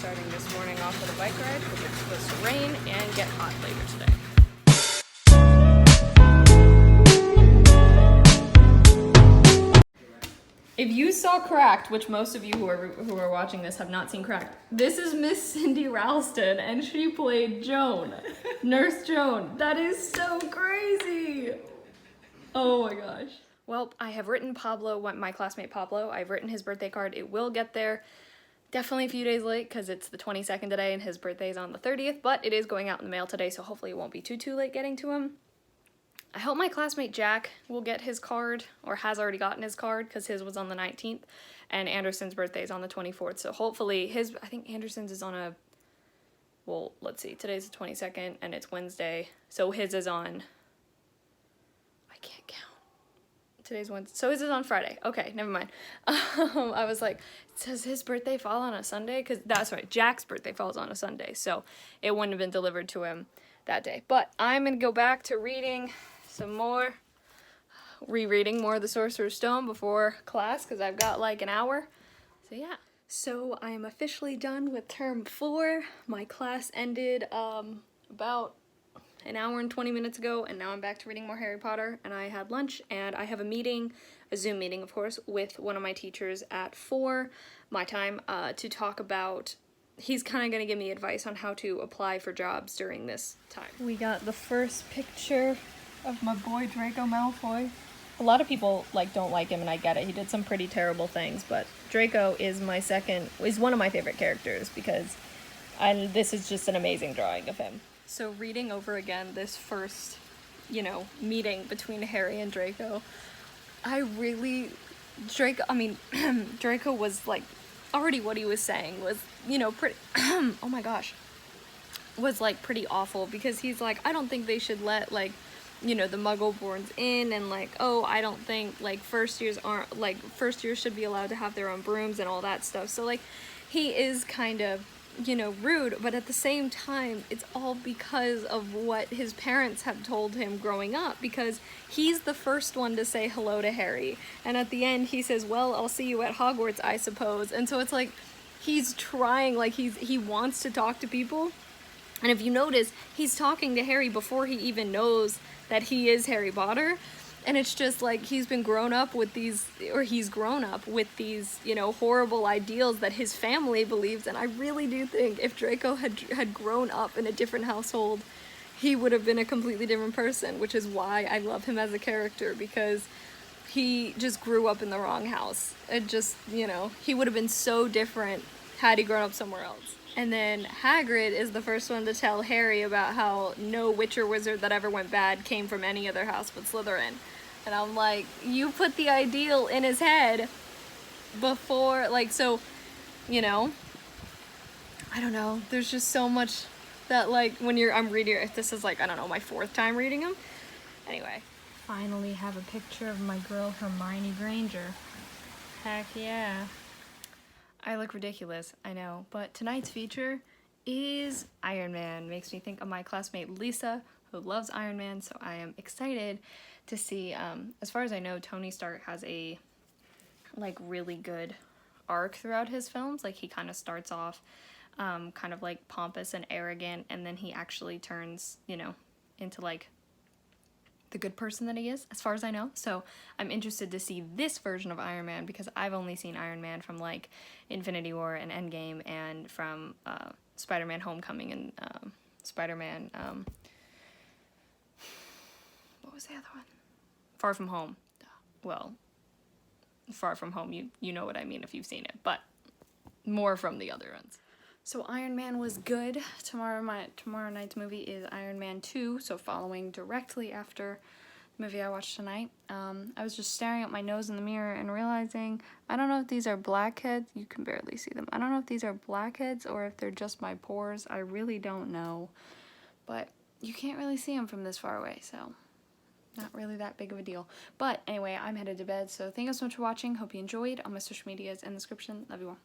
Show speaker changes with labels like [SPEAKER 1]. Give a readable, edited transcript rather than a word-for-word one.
[SPEAKER 1] starting this morning off with a bike ride because it's supposed to rain and get hot later today. If you saw Cracked, which most of you who are watching this have not seen Cracked, this is Miss Cindy Ralston, and she played Joan, Nurse Joan. That is so crazy. Oh my gosh. Well, I have written Pablo, my classmate Pablo. I've written his birthday card. It will get there. Definitely a few days late because it's the 22nd today and his birthday is on the 30th, but it is going out in the mail today, so hopefully it won't be too late getting to him. I hope my classmate Jack will get his card, or has already gotten his card, because his was on the 19th, and Anderson's birthday is on the 24th, so hopefully I think Anderson's is on well, let's see, today's the 22nd, and it's Wednesday, so his is on, I can't count, today's Wednesday, so his is on Friday. Okay, never mind. I was like, does his birthday fall on a Sunday? Because that's right, Jack's birthday falls on a Sunday, so it wouldn't have been delivered to him that day. But I'm going to go back to reading some more, rereading more of The Sorcerer's Stone before class, because I've got like an hour. So yeah. So I am officially done with term 4. My class ended about an hour and 20 minutes ago, and now I'm back to reading more Harry Potter, and I had lunch, and I have a meeting, a Zoom meeting of course, with one of my teachers at 4 my time to talk about, he's kind of going to give me advice on how to apply for jobs during this time. We got the first picture of my boy Draco Malfoy. A lot of people don't like him, and I get it. He did some pretty terrible things, but Draco is one of my favorite characters because this is just an amazing drawing of him. So reading over again this first, meeting between Harry and Draco, Draco was already what he was saying was, pretty, oh my gosh, was pretty awful, because he's I don't think they should let the Muggle-borns in, and I don't think first years should be allowed to have their own brooms and all that stuff. So he is kind of rude, but at the same time it's all because of what his parents have told him growing up, because he's the first one to say hello to Harry, and at the end he says, well, I'll see you at Hogwarts, I suppose. And so it's he's trying, he wants to talk to people. And if you notice, he's talking to Harry before he even knows that he is Harry Potter. And it's just he's grown up with these horrible ideals that his family believes. And I really do think if Draco had grown up in a different household, he would have been a completely different person, which is why I love him as a character, because he just grew up in the wrong house. It just, he would have been so different had he grown up somewhere else. And then Hagrid is the first one to tell Harry about how no witch or wizard that ever went bad came from any other house but Slytherin. And I'm like, you put the ideal in his head before, I don't know, there's just so much that, I'm reading, if this is, I don't know, my 4th time reading them. Anyway. Finally have a picture of my girl Hermione Granger. Heck yeah. I look ridiculous, I know, but tonight's feature is Iron Man. Makes me think of my classmate Lisa, who loves Iron Man, so I am excited to see, as far as I know, Tony Stark has a, really good arc throughout his films. He kind of starts off, kind of, pompous and arrogant, and then he actually turns, into, the good person that he is, as far as I know. So I'm interested to see this version of Iron Man, because I've only seen Iron Man from Infinity War and Endgame, and from Spider-Man Homecoming and Spider-Man what was the other one? Far From Home. Well, Far From Home, you know what I mean if you've seen it, but more from the other ones. So Iron Man was good. Tomorrow night's movie is Iron Man 2, so following directly after the movie I watched tonight. I was just staring at my nose in the mirror and realizing, I don't know if these are blackheads. You can barely see them. I don't know if these are blackheads or if they're just my pores. I really don't know. But you can't really see them from this far away, so not really that big of a deal. But anyway, I'm headed to bed, so thank you so much for watching. Hope you enjoyed. All my social media is in the description. Love you all.